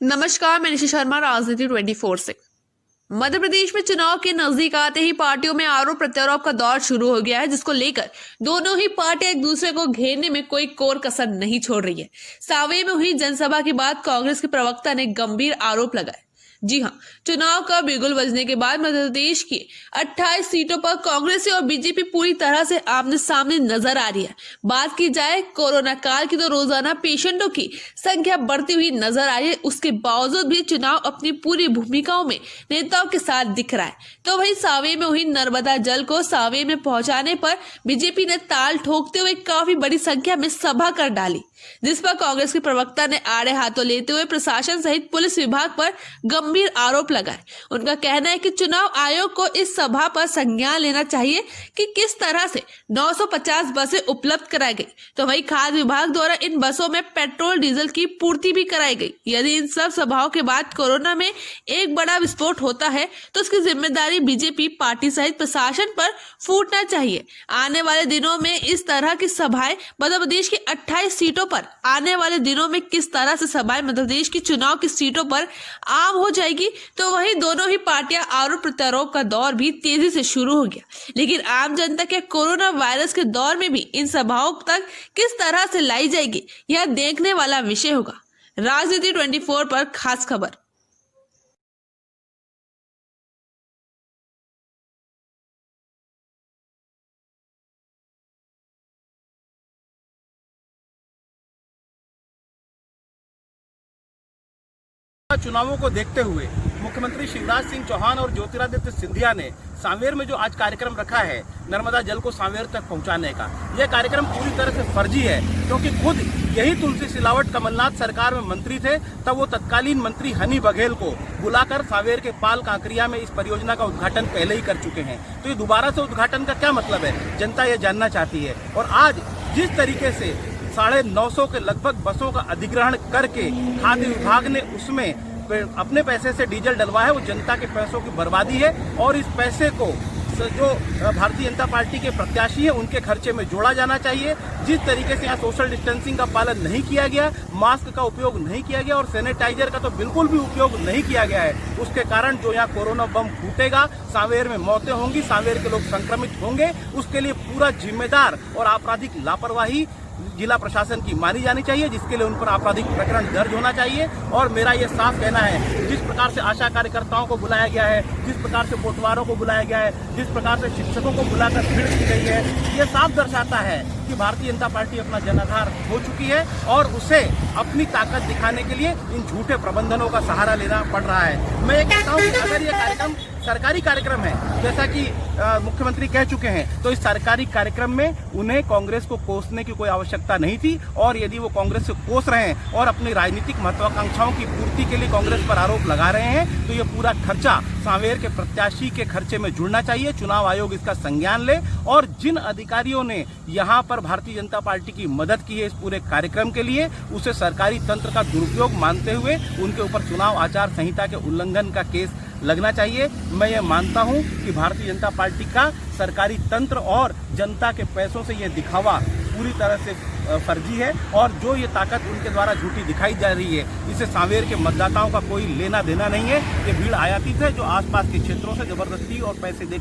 नमस्कार, मैं निशा शर्मा, राजनीति 24 से। मध्य प्रदेश में चुनाव के नजदीक आते ही पार्टियों में आरोप प्रत्यारोप का दौर शुरू हो गया है, जिसको लेकर दोनों ही पार्टियां एक दूसरे को घेरने में कोई कोर कसर नहीं छोड़ रही है। सांवेर में हुई जनसभा के बाद कांग्रेस के प्रवक्ता ने गंभीर आरोप लगाए। जी हां, चुनाव का बिगुल बजने के बाद मध्य प्रदेश की 28 सीटों पर कांग्रेस और बीजेपी पूरी तरह से आमने सामने नजर आ रही है। बात की जाए कोरोना काल की तो रोजाना पेशेंटों की संख्या बढ़ती हुई नजर आ रही है। उसके बावजूद भी चुनाव अपनी पूरी भूमिकाओं में नेताओं के साथ दिख रहा है। तो वहीं सांवेर में हुई नर्मदा जल को सांवेर में पहुंचाने पर बीजेपी ने ताल ठोकते हुए काफी बड़ी संख्या में सभा कर डाली, जिस पर कांग्रेस के प्रवक्ता ने आड़े हाथों लेते हुए प्रशासन सहित पुलिस विभाग पर गंभीर आरोप लगाए। उनका कहना है कि चुनाव आयोग को इस सभा पर संज्ञान लेना चाहिए कि किस तरह से 950 बसें उपलब्ध कराई गई, तो वहीं खाद्य विभाग द्वारा इन बसों में पेट्रोल डीजल की पूर्ति भी कराई गई। यदि इन सब सभाओं के बाद कोरोना में एक बड़ा विस्फोट होता है तो उसकी जिम्मेदारी बीजेपी पार्टी सहित प्रशासन पर फूटना चाहिए। आने वाले दिनों में इस तरह की सभाएं मध्य प्रदेश की 28 सीटों पर आने वाले दिनों में किस तरह से सभाएं मध्य प्रदेश की चुनाव की सीटों पर आम हो जाएगी, तो वहीं दोनों ही पार्टियां आरोप प्रत्यारोप का दौर भी तेजी से शुरू हो गया। लेकिन आम जनता के कोरोना वायरस के दौर में भी इन सभाओं तक किस तरह से लाई जाएगी, यह देखने वाला विषय होगा। राजनीति 24 पर खास खबर। चुनावों को देखते हुए मुख्यमंत्री शिवराज सिंह चौहान और ज्योतिरादित्य सिंधिया ने सांवेर में जो आज कार्यक्रम रखा है नर्मदा जल को सांवेर तक पहुंचाने का, यह कार्यक्रम पूरी तरह से फर्जी है, क्योंकि खुद यही तुलसी सिलावट कमलनाथ सरकार में मंत्री थे, तब वो तत्कालीन मंत्री हनी बघेल को बुलाकर सांवेर के पाल कांकरिया में इस परियोजना का उद्घाटन पहले ही कर चुके हैं। तो ये दोबारा से उद्घाटन का क्या मतलब है, जनता ये जानना चाहती है। और आज जिस तरीके से 950 के लगभग बसों का अधिग्रहण करके खाद्य विभाग ने उसमें अपने पैसे से डीजल डलवा है, वो जनता के पैसों की बर्बादी है। और इस पैसे को जो भारतीय जनता पार्टी के प्रत्याशी है उनके खर्चे में जोड़ा जाना चाहिए। जिस तरीके से यहाँ सोशल डिस्टेंसिंग का पालन नहीं किया गया, मास्क का उपयोग नहीं किया गया और सैनिटाइजर का तो बिल्कुल भी उपयोग नहीं किया गया है, उसके कारण जो यहाँ कोरोना बम फूटेगा, सांवेर में मौतें होंगी, सांवेर के लोग संक्रमित होंगे, उसके लिए पूरा जिम्मेदार और आपराधिक लापरवाही जिला प्रशासन की मानी जानी चाहिए, जिसके लिए उन पर आपराधिक प्रकरण दर्ज होना चाहिए। और मेरा ये साफ कहना है, जिस प्रकार से आशा कार्यकर्ताओं को बुलाया गया है, जिस प्रकार से पोटवारों को बुलाया गया है, जिस प्रकार से शिक्षकों को बुलाकर भीड़ की गई है, ये साफ दर्शाता है कि भारतीय जनता पार्टी अपना जनाधार हो चुकी है और उसे अपनी ताकत दिखाने के लिए इन झूठे प्रबंधनों का सहारा लेना पड़ रहा है। मैं ये कहता हूँ कि अगर ये कार्यक्रम सरकारी कार्यक्रम है, जैसा कि मुख्यमंत्री कह चुके हैं, तो इस सरकारी कार्यक्रम में उन्हें कांग्रेस को कोसने की कोई आवश्यकता नहीं थी। और यदि वो कांग्रेस से कोस रहे हैं और अपनी राजनीतिक महत्वाकांक्षाओं की पूर्ति के लिए कांग्रेस पर आरोप लगा रहे हैं, तो ये पूरा खर्चा सांवेर के प्रत्याशी के खर्चे में जुड़ना चाहिए। चुनाव आयोग इसका संज्ञान ले और जिन अधिकारियों ने यहाँ पर भारतीय जनता पार्टी की मदद की है इस पूरे कार्यक्रम के लिए, उसे सरकारी तंत्र का दुरुपयोग मानते हुए उनके ऊपर चुनाव आचार संहिता के उल्लंघन का केस लगना चाहिए। मैं ये मानता हूं कि भारतीय जनता पार्टी का सरकारी तंत्र और जनता के पैसों से ये दिखावा पूरी तरह से फर्जी है और जो ये ताकत उनके द्वारा झूठी दिखाई जा रही है, इससे सांवेर के मतदाताओं का कोई लेना देना नहीं है। ये भीड़ आयातित है जो आसपास के क्षेत्रों से जबरदस्ती और पैसे दे